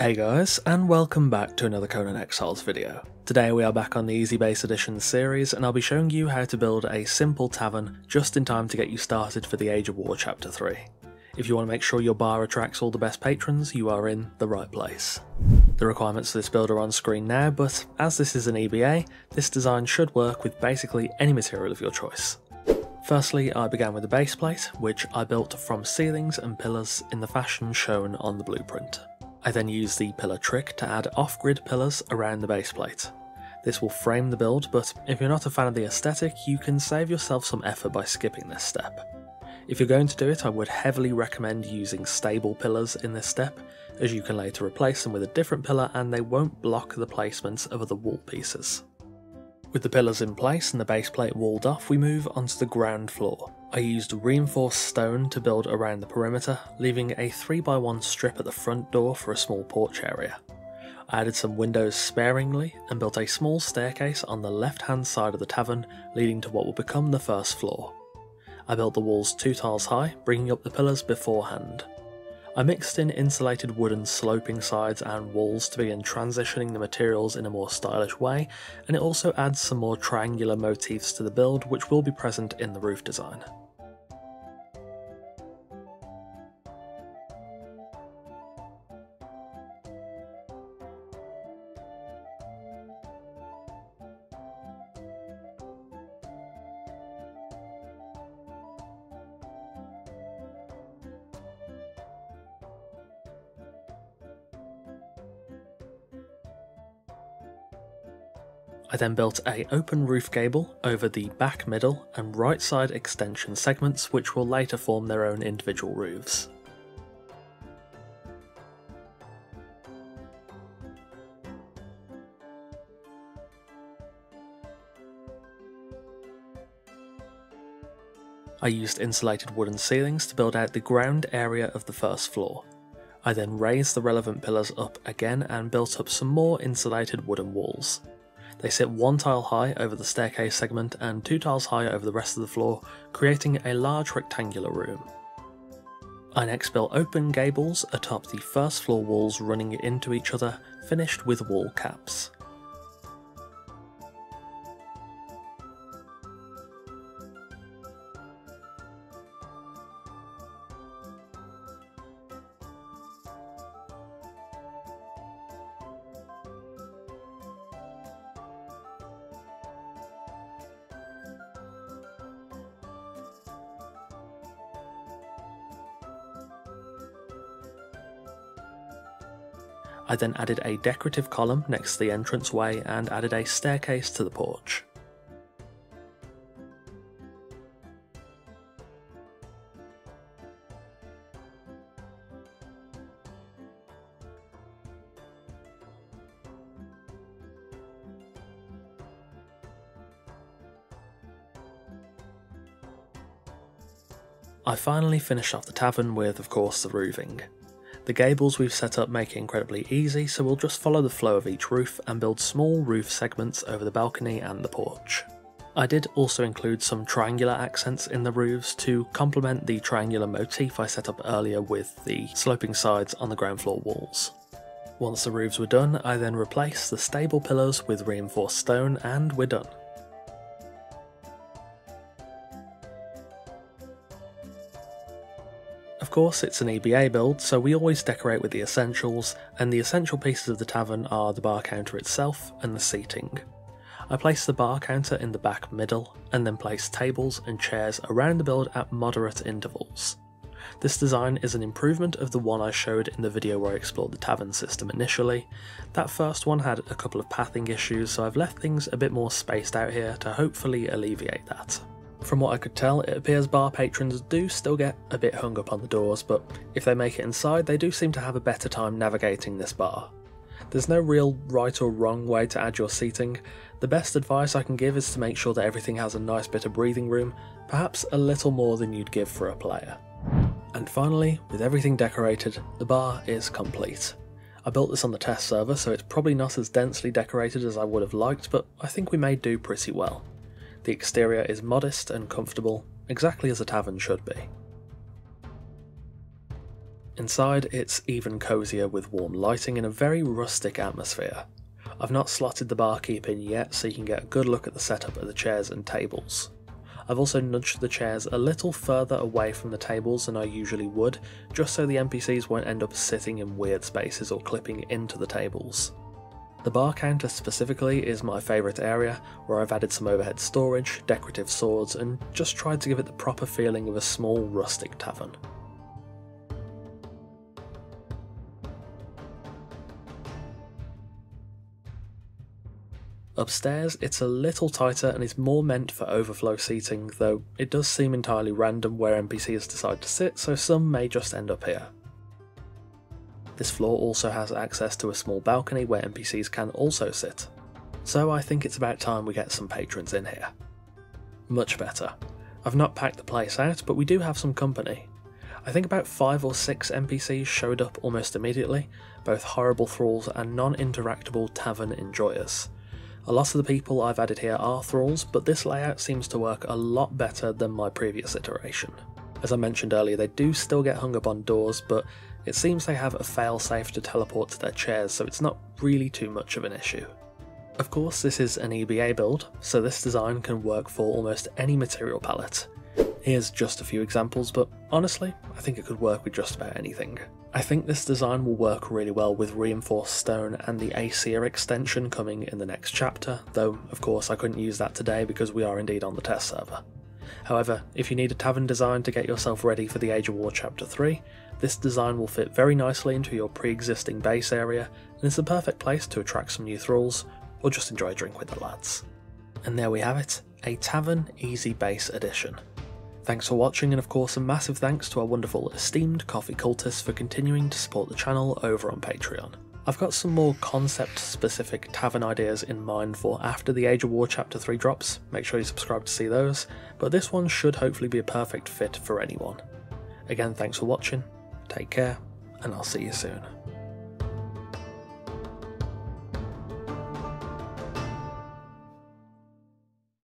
Hey guys, and welcome back to another Conan Exiles video. Today we are back on the Easy Base Edition series, and I'll be showing you how to build a simple tavern just in time to get you started for the Age of War Chapter 3. If you want to make sure your bar attracts all the best patrons, you are in the right place. The requirements for this build are on screen now, but as this is an EBA, this design should work with basically any material of your choice. Firstly, I began with a base plate, which I built from ceilings and pillars in the fashion shown on the blueprint. I then used the pillar trick to add off-grid pillars around the base plate. This will frame the build, but if you're not a fan of the aesthetic, you can save yourself some effort by skipping this step. If you're going to do it, I would heavily recommend using stable pillars in this step, as you can later replace them with a different pillar and they won't block the placement of other wall pieces. With the pillars in place and the base plate walled off, we move onto the ground floor. I used reinforced stone to build around the perimeter, leaving a 3x1 strip at the front door for a small porch area. I added some windows sparingly and built a small staircase on the left hand side of the tavern, leading to what will become the first floor. I built the walls 2 tiles high, bringing up the pillars beforehand. I mixed in insulated wooden sloping sides and walls to begin transitioning the materials in a more stylish way, and it also adds some more triangular motifs to the build which will be present in the roof design. I then built an open roof gable over the back, middle and right side extension segments, which will later form their own individual roofs. I used insulated wooden ceilings to build out the ground area of the first floor. I then raised the relevant pillars up again and built up some more insulated wooden walls. They sit 1 tile high over the staircase segment and 2 tiles high over the rest of the floor, creating a large rectangular room. I next built open gables atop the first floor walls running into each other, finished with wall caps. I then added a decorative column next to the entranceway and added a staircase to the porch. I finally finished off the tavern with, of course, the roofing. The gables we've set up make it incredibly easy, so we'll just follow the flow of each roof and build small roof segments over the balcony and the porch. I did also include some triangular accents in the roofs to complement the triangular motif I set up earlier with the sloping sides on the ground floor walls. Once the roofs were done, I then replaced the stable pillars with reinforced stone and we're done. Of course, it's an EBA build, so we always decorate with the essentials, and the essential pieces of the tavern are the bar counter itself and the seating. I placed the bar counter in the back middle, and then placed tables and chairs around the build at moderate intervals. This design is an improvement of the one I showed in the video where I explored the tavern system initially. That first one had a couple of pathing issues, so I've left things a bit more spaced out here to hopefully alleviate that. From what I could tell, it appears bar patrons do still get a bit hung up on the doors, but if they make it inside, they do seem to have a better time navigating this bar. There's no real right or wrong way to add your seating. The best advice I can give is to make sure that everything has a nice bit of breathing room, perhaps a little more than you'd give for a player. And finally, with everything decorated, the bar is complete. I built this on the test server, so it's probably not as densely decorated as I would have liked, but I think we may do pretty well. The exterior is modest and comfortable, exactly as a tavern should be. Inside, it's even cosier with warm lighting and a very rustic atmosphere. I've not slotted the barkeep in yet, so you can get a good look at the setup of the chairs and tables. I've also nudged the chairs a little further away from the tables than I usually would, just so the NPCs won't end up sitting in weird spaces or clipping into the tables. The bar counter specifically is my favourite area, where I've added some overhead storage, decorative swords, and just tried to give it the proper feeling of a small rustic tavern. Upstairs, it's a little tighter and is more meant for overflow seating, though it does seem entirely random where NPCs decide to sit, so some may just end up here. This floor also has access to a small balcony where NPCs can also sit, so I think it's about time we get some patrons in here. Much better. I've not packed the place out, but we do have some company. I think about 5 or 6 NPCs showed up almost immediately, both horrible thralls and non-interactable tavern enjoyers. A lot of the people I've added here are thralls, but this layout seems to work a lot better than my previous iteration. As I mentioned earlier, they do still get hung up on doors, but it seems they have a failsafe to teleport to their chairs, so it's not really too much of an issue. Of course, this is an EBA build, so this design can work for almost any material palette. Here's just a few examples, but honestly, I think it could work with just about anything. I think this design will work really well with reinforced stone and the ASEA extension coming in the next chapter, though of course I couldn't use that today because we are indeed on the test server. However, if you need a tavern design to get yourself ready for the Age of War Chapter 3, this design will fit very nicely into your pre-existing base area, and it's the perfect place to attract some new thralls, or just enjoy a drink with the lads. And there we have it, a Tavern Easy Base Edition. Thanks for watching, and of course a massive thanks to our wonderful esteemed coffee cultists for continuing to support the channel over on Patreon. I've got some more concept specific tavern ideas in mind for after the Age of War Chapter 3 drops, make sure you subscribe to see those, but this one should hopefully be a perfect fit for anyone. Again, thanks for watching, take care, and I'll see you soon.